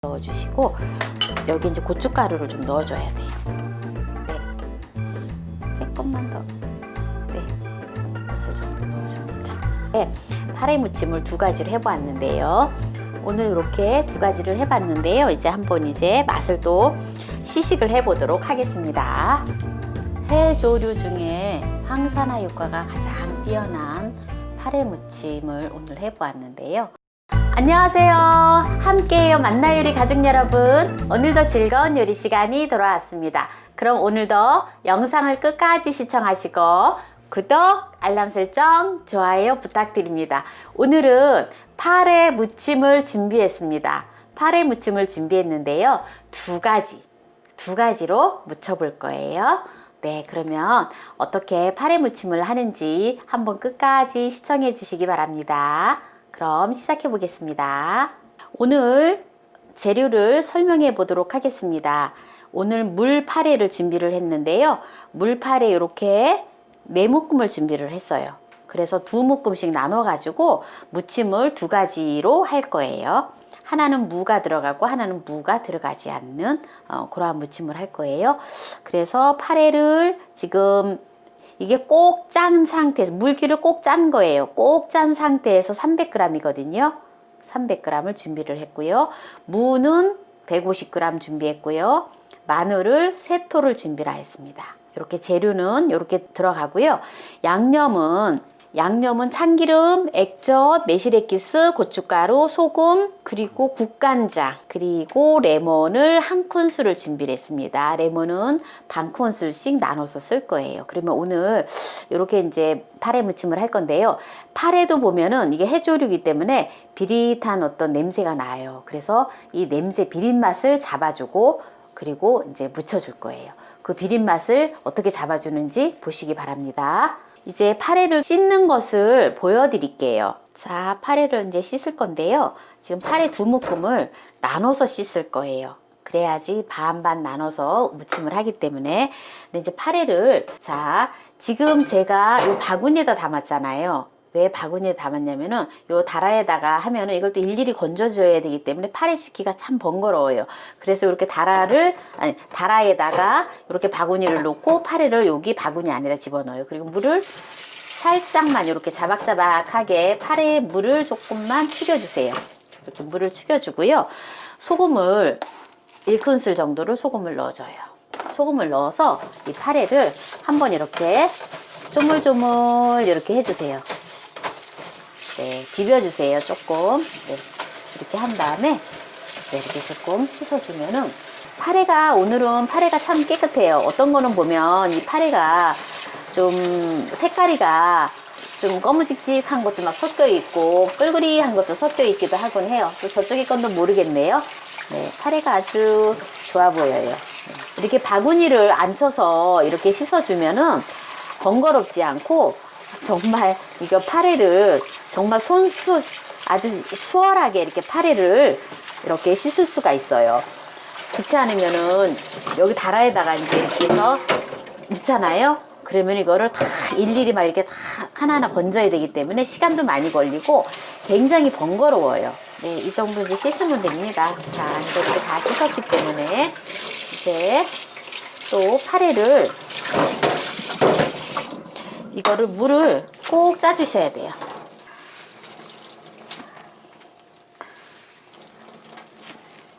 넣어주시고 여기 이제 고춧가루를 좀 넣어줘야 돼요. 네, 조금만 더. 네, 이 정도 넣어줍니다. 네, 파래 무침을 두 가지를 해보았는데요. 오늘 이렇게 두 가지를 해봤는데요. 이제 한번 이제 맛을 또 시식을 해보도록 하겠습니다. 해조류 중에 항산화 효과가 가장 뛰어난 파래 무침을 오늘 해보았는데요. 안녕하세요. 함께해요 만나 요리 가족 여러분, 오늘도 즐거운 요리 시간이 돌아왔습니다. 그럼 오늘도 영상을 끝까지 시청하시고 구독, 알람 설정, 좋아요 부탁드립니다. 오늘은 파래 무침을 준비했습니다. 파래 무침을 준비했는데요. 두 가지로 무쳐볼 거예요. 네, 그러면 어떻게 파래 무침을 하는지 한번 끝까지 시청해 주시기 바랍니다. 그럼 시작해 보겠습니다. 오늘 재료를 설명해 보도록 하겠습니다. 오늘 물파래를 준비를 했는데요. 물파래 이렇게 4묶음을 준비를 했어요. 그래서 2묶음씩 나눠 가지고 무침을 두 가지로 할 거예요. 하나는 무가 들어가고 하나는 무가 들어가지 않는 그러한 무침을 할 거예요. 그래서 파래를 지금 이게 꼭 짠 상태에서, 물기를 꼭 짠 거예요. 꼭 짠 상태에서 300g이거든요. 300g을 준비를 했고요. 무는 150g 준비했고요. 마늘을 3토를 준비를 했습니다. 이렇게 재료는 이렇게 들어가고요. 양념은 참기름, 액젓, 매실액기스, 고춧가루, 소금, 그리고 국간장, 그리고 레몬을 1큰술을 준비를 했습니다. 레몬은 반 큰술씩 나눠서 쓸 거예요. 그러면 오늘 이렇게 이제 파래 무침을 할 건데요. 파래도 보면은 이게 해조류이기 때문에 비릿한 어떤 냄새가 나요. 그래서 이 냄새 비릿 맛을 잡아주고 그리고 이제 무쳐줄 거예요. 그 비릿 맛을 어떻게 잡아주는지 보시기 바랍니다. 이제 파래를 씻는 것을 보여드릴게요. 자, 파래를 이제 씻을 건데요. 지금 파래 2묶음을 나눠서 씻을 거예요. 그래야지 반반 나눠서 무침을 하기 때문에. 근데 이제 파래를, 자, 지금 제가 이 바구니에다 담았잖아요. 왜 바구니에 담았냐면은 요 다라에다가 하면은 이걸 또 일일이 건져줘야 되기 때문에 파래 씻기가 참 번거로워요. 그래서 이렇게 다라에다가 이렇게 바구니를 놓고 파래를 여기 바구니 안에다 집어넣어요. 그리고 물을 살짝만 이렇게 자박자박하게 파래에 물을 조금만 튀겨주세요. 이렇게 물을 튀겨주고요. 소금을 1큰술 정도를 소금을 넣어줘요. 소금을 넣어서 이 파래를 한번 이렇게 조물조물 이렇게 해주세요. 네, 비벼주세요. 조금. 네, 이렇게 한 다음에 네, 이렇게 조금 씻어주면은 오늘은 파래가 참 깨끗해요. 어떤 거는 보면 이 파래가 좀 색깔이가 좀 검은직직한 것도 막 섞여 있고 끌그리한 것도 섞여 있기도 하곤 해요. 또 저쪽에 건도 모르겠네요. 네, 파래가 아주 좋아 보여요. 네, 이렇게 바구니를 앉혀서 이렇게 씻어주면은 번거롭지 않고 정말 이거 파래를 정말 아주 수월하게 이렇게 파래를 이렇게 씻을 수가 있어요. 그렇지 않으면은 여기 다라에다가 이제 이렇게 해서 넣잖아요. 그러면 이거를 다 일일이 막 이렇게 다 하나하나 건져야 되기 때문에 시간도 많이 걸리고 굉장히 번거로워요. 네, 이 정도 이제 씻으면 됩니다. 자, 이렇게 다 씻었기 때문에 이제 또 파래를 이거를 물을 꼭 짜주셔야 돼요.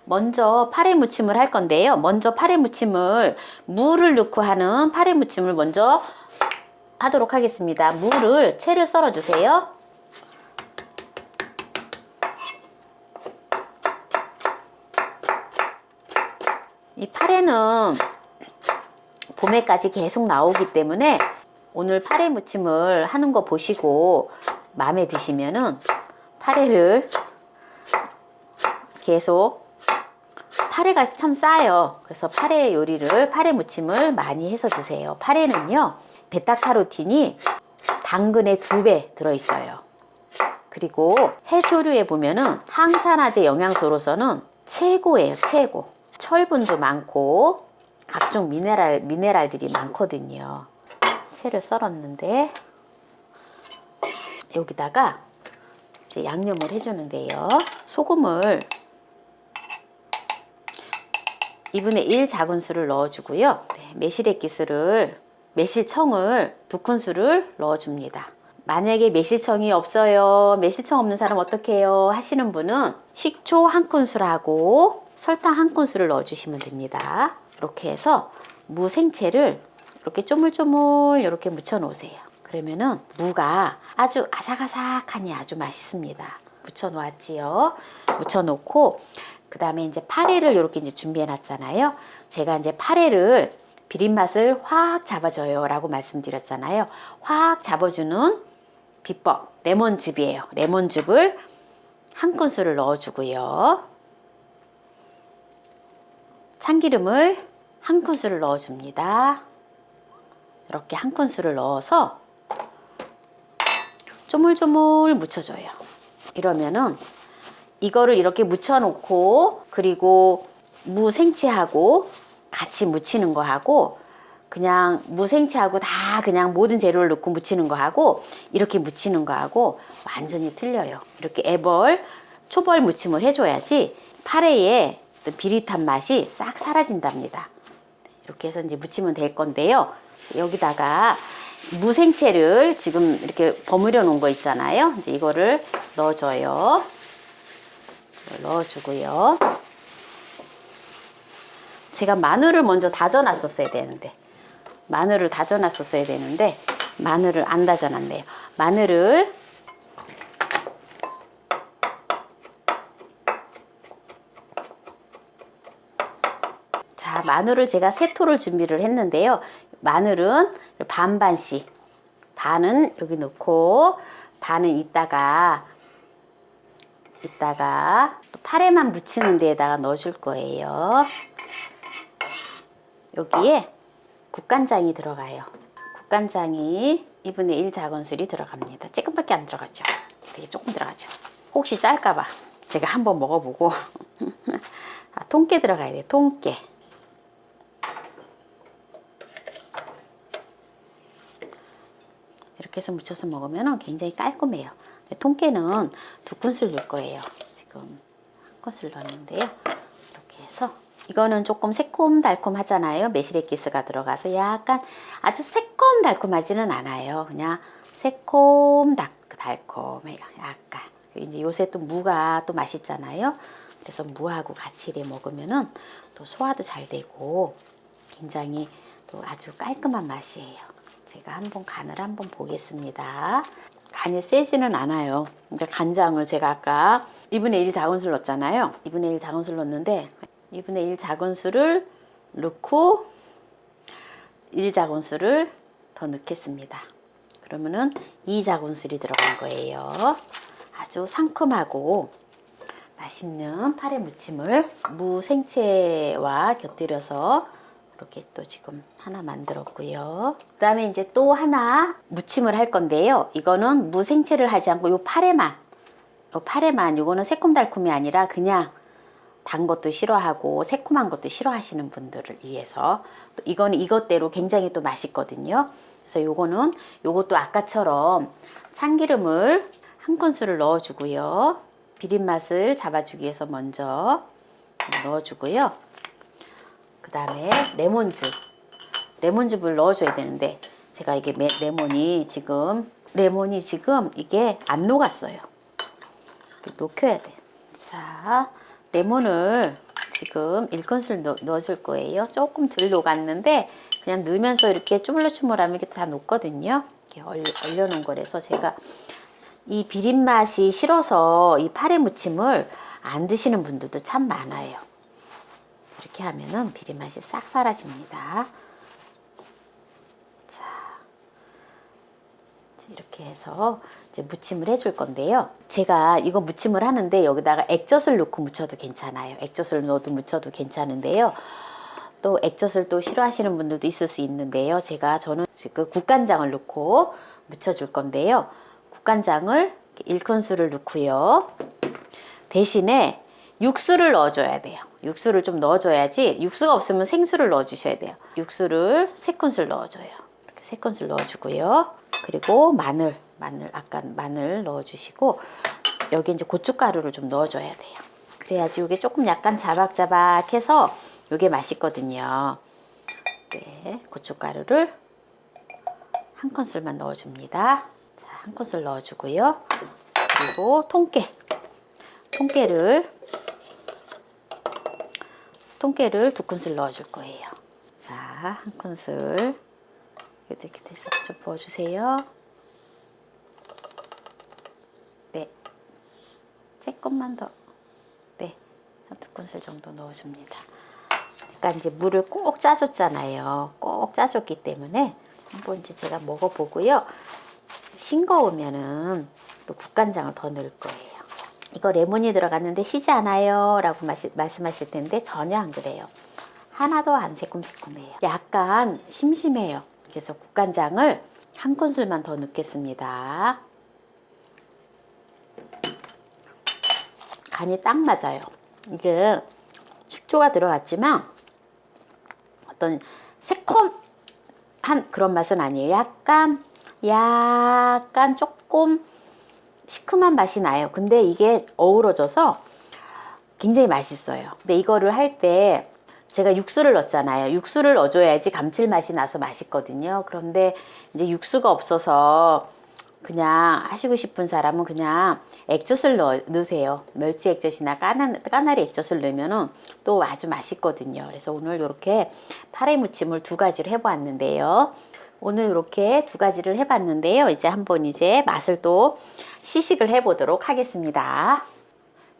먼저 파래 무침을 할 건데요. 먼저 파래 무침을 물을 넣고 하는 파래 무침을 먼저 하도록 하겠습니다. 채를 썰어 주세요. 이 파래는 봄에까지 계속 나오기 때문에 오늘 파래 무침을 하는 거 보시고 마음에 드시면은 파래를 계속, 파래가 참 싸요. 그래서 파래 무침을 많이 해서 드세요. 파래는요, 베타카로틴이 당근의 2배 들어있어요. 그리고 해조류에 보면은 항산화제 영양소로서는 최고예요, 최고. 철분도 많고 각종 미네랄들이 많거든요. 채를 썰었는데 여기다가 이제 양념을 해주는데요. 소금을 2분의 1 작은술을 넣어주고요. 네, 매실청을 2큰술을 넣어줍니다. 만약에 매실청이 없어요, 매실청 없는 사람 어떻게 해요 하시는 분은 식초 1큰술하고 설탕 1큰술을 넣어주시면 됩니다. 이렇게 해서 무 생채를 이렇게 쪼물쪼물 이렇게 묻혀 놓으세요. 그러면은 무가 아주 아삭아삭하니 아주 맛있습니다. 묻혀 놓았지요. 묻혀 놓고 그 다음에 이제 파래를 이렇게 이제 준비해 놨잖아요. 제가 이제 파래를 비린 맛을 확 잡아줘요 라고 말씀드렸잖아요. 확 잡아주는 비법 레몬즙이에요. 레몬즙을 1큰술을 넣어주고요. 참기름을 1큰술을 넣어줍니다. 이렇게 1큰술을 넣어서 쪼물쪼물 묻혀줘요. 이러면은 이거를 이렇게 묻혀놓고 그리고 무 생채하고 같이 묻히는 거하고 그냥 무 생채하고 다 그냥 모든 재료를 넣고 묻히는 거하고 이렇게 묻히는 거하고 완전히 틀려요. 이렇게 초벌 무침을 해줘야지 파래의 비릿한 맛이 싹 사라진답니다. 이렇게 해서 이제 무치면 될 건데요. 여기다가 무 생채를 지금 이렇게 버무려 놓은 거 있잖아요. 이제 이거를 넣어줘요. 넣어주고요. 제가 마늘을 먼저 다져놨었어야 되는데 마늘을 안 다져놨네요. 마늘을 마늘을 제가 3토를 준비를 했는데요. 마늘은 반반씩 반은 여기 넣고 반은 이따가 또 파래만 묻히는 데에다가 넣어줄 거예요. 여기에 국간장이 들어가요. 국간장이 2분의 1 작은술이 들어갑니다. 조금밖에 안 들어갔죠. 되게 조금 들어가죠. 혹시 짤까봐 제가 한번 먹어보고 통깨 들어가야 돼요. 통깨. 이렇게 해서 묻혀서 먹으면 굉장히 깔끔해요. 통깨는 2큰술 넣을 거예요. 지금 1큰술 넣었는데요. 이렇게 해서 이거는 조금 새콤달콤 하잖아요. 매실액기스가 들어가서 약간 아주 새콤달콤하지는 않아요. 그냥 새콤달콤해요. 약간. 이제 요새 또 무가 또 맛있잖아요. 그래서 무하고 같이 이렇게 먹으면은 또 소화도 잘 되고 굉장히 또 아주 깔끔한 맛이에요. 제가 간을 한번 보겠습니다. 간이 세지는 않아요. 그러니까 간장을 제가 아까 2분의 1 작은술 넣었잖아요. 2분의 1 작은술 넣었는데 2분의 1 작은술을 넣고 1 작은술을 더 넣겠습니다. 그러면은 2 작은술이 들어간 거예요. 아주 상큼하고 맛있는 파래 무침을 무 생채와 곁들여서 이렇게 또 지금 하나 만들었고요. 그 다음에 이제 또 하나 무침을 할 건데요. 이거는 무 생채를 하지 않고 요 파래만 요거는 새콤달콤이 아니라 그냥 단 것도 싫어하고 새콤한 것도 싫어하시는 분들을 위해서 또 이거는 이것대로 굉장히 또 맛있거든요. 그래서 요것도 아까처럼 참기름을 1큰술을 넣어주고요. 비린맛을 잡아주기 위해서 먼저 넣어주고요. 그 다음에 레몬즙을 넣어줘야 되는데 제가 이게 레몬이 지금 이게 안 녹았어요. 녹여야 돼요. 자, 레몬을 지금 1큰술 넣어줄 거예요. 조금 덜 녹았는데 그냥 넣으면서 이렇게 쪼물쪼물하면 이렇게 다 녹거든요. 이렇게 얼려놓은 거라서 제가 이 비린맛이 싫어서 이 파래 무침을 안 드시는 분들도 참 많아요. 이렇게 하면은 비린맛이 싹 사라집니다. 자, 이렇게 해서 이제 무침을 해줄 건데요. 제가 이거 무침을 하는데 여기다가 액젓을 넣고 무쳐도 괜찮아요. 액젓을 넣어도 무쳐도 괜찮은데요. 또 액젓을 또 싫어하시는 분들도 있을 수 있는데요. 저는 지금 국간장을 넣고 무쳐줄 건데요. 국간장을 1큰술을 넣고요. 대신에 육수를 넣어줘야 돼요. 육수를 좀 넣어줘야지, 육수가 없으면 생수를 넣어주셔야 돼요. 육수를 3큰술 넣어줘요. 이렇게 3큰술 넣어주고요. 그리고 마늘 넣어주시고, 여기 이제 고춧가루를 좀 넣어줘야 돼요. 그래야지 이게 조금 약간 자박자박해서 요게 맛있거든요. 네, 고춧가루를 한 큰술만 넣어줍니다. 자, 한 큰술 넣어주고요. 그리고 통깨를 2큰술 넣어줄 거예요. 자, 한 큰술 이렇게 해서 좀 부어주세요. 네, 조금만 더. 네, 한 2큰술 정도 넣어줍니다. 그러니까 이제 물을 꼭 짜줬잖아요. 꼭 짜줬기 때문에 한번 이제 제가 먹어보고요. 싱거우면은 또 국간장을 더 넣을 거예요. 이거 레몬이 들어갔는데 시지 않아요 라고 말씀하실 텐데 전혀 안 그래요. 하나도 안 새콤새콤해요. 약간 심심해요. 그래서 국간장을 한 큰술만 더 넣겠습니다. 간이 딱 맞아요. 이게 식초가 들어갔지만 어떤 새콤한 그런 맛은 아니에요. 약간 조금 시큼한 맛이 나요. 근데 이게 어우러져서 굉장히 맛있어요. 근데 이거를 할 때 제가 육수를 넣었잖아요. 육수를 넣어줘야지 감칠맛이 나서 맛있거든요. 그런데 이제 육수가 없어서 그냥 하시고 싶은 사람은 그냥 액젓을 넣으세요. 멸치 액젓이나 까나리 액젓을 넣으면 또 아주 맛있거든요. 그래서 오늘 이렇게 파래 무침을 2가지로 해보았는데요. 오늘 이렇게 2가지를 해봤는데요. 이제 한번 이제 맛을 또 시식을 해보도록 하겠습니다.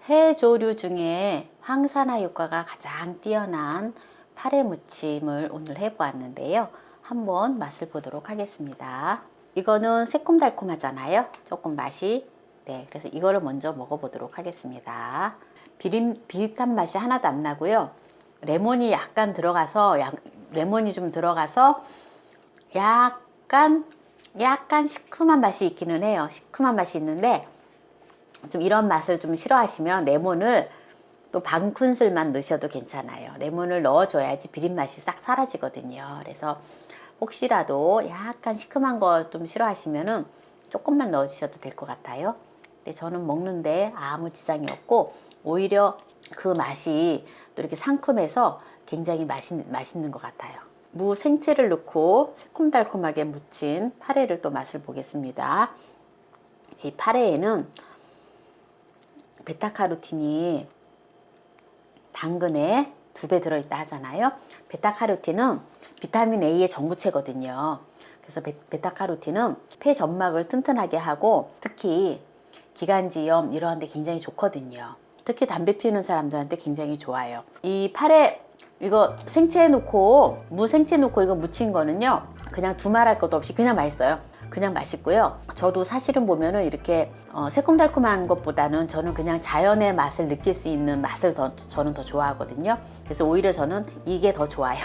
해조류 중에 항산화 효과가 가장 뛰어난 파래 무침을 오늘 해보았는데요. 한번 맛을 보도록 하겠습니다. 이거는 새콤달콤하잖아요. 조금 맛이. 네, 그래서 이거를 먼저 먹어보도록 하겠습니다. 비릿한 맛이 하나도 안 나고요. 레몬이 약간 들어가서, 레몬이 좀 들어가서 약간 시큼한 맛이 있기는 해요. 시큼한 맛이 있는데 좀 이런 맛을 좀 싫어하시면 레몬을 또 반 큰술만 넣으셔도 괜찮아요. 레몬을 넣어줘야지 비린맛이 싹 사라지거든요. 그래서 혹시라도 약간 시큼한 거 좀 싫어하시면은 조금만 넣어주셔도 될 것 같아요. 근데 저는 먹는데 아무 지장이 없고 오히려 그 맛이 또 이렇게 상큼해서 굉장히 맛있는 것 같아요. 무 생채를 넣고 새콤달콤하게 무친 파래를 또 맛을 보겠습니다. 이 파래에는 베타카로틴이 당근에 2배 들어있다 하잖아요. 베타카로틴은 비타민 A의 전구체거든요. 그래서 베타카로틴은 폐 점막을 튼튼하게 하고 특히 기관지염 이런 데 굉장히 좋거든요. 특히 담배 피우는 사람들한테 굉장히 좋아요. 이 파래 이거 생채 넣고 무 생채 넣고 이거 무친 거는요 그냥 두말할 것도 없이 그냥 맛있어요. 그냥 맛있고요. 저도 사실은 보면은 이렇게 새콤달콤한 것보다는 저는 그냥 자연의 맛을 느낄 수 있는 맛을 저는 더 좋아하거든요. 그래서 오히려 저는 이게 더 좋아요.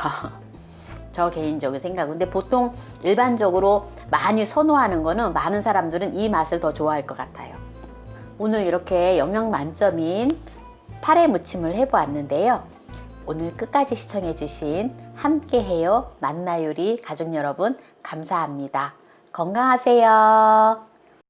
저 개인적인 생각은. 근데 보통 일반적으로 많이 선호하는 거는 많은 사람들은 이 맛을 더 좋아할 것 같아요. 오늘 이렇게 영양 만점인 파래 무침을 해보았는데요. 오늘 끝까지 시청해주신 함께해요 만나요리 가족 여러분 감사합니다. 건강하세요.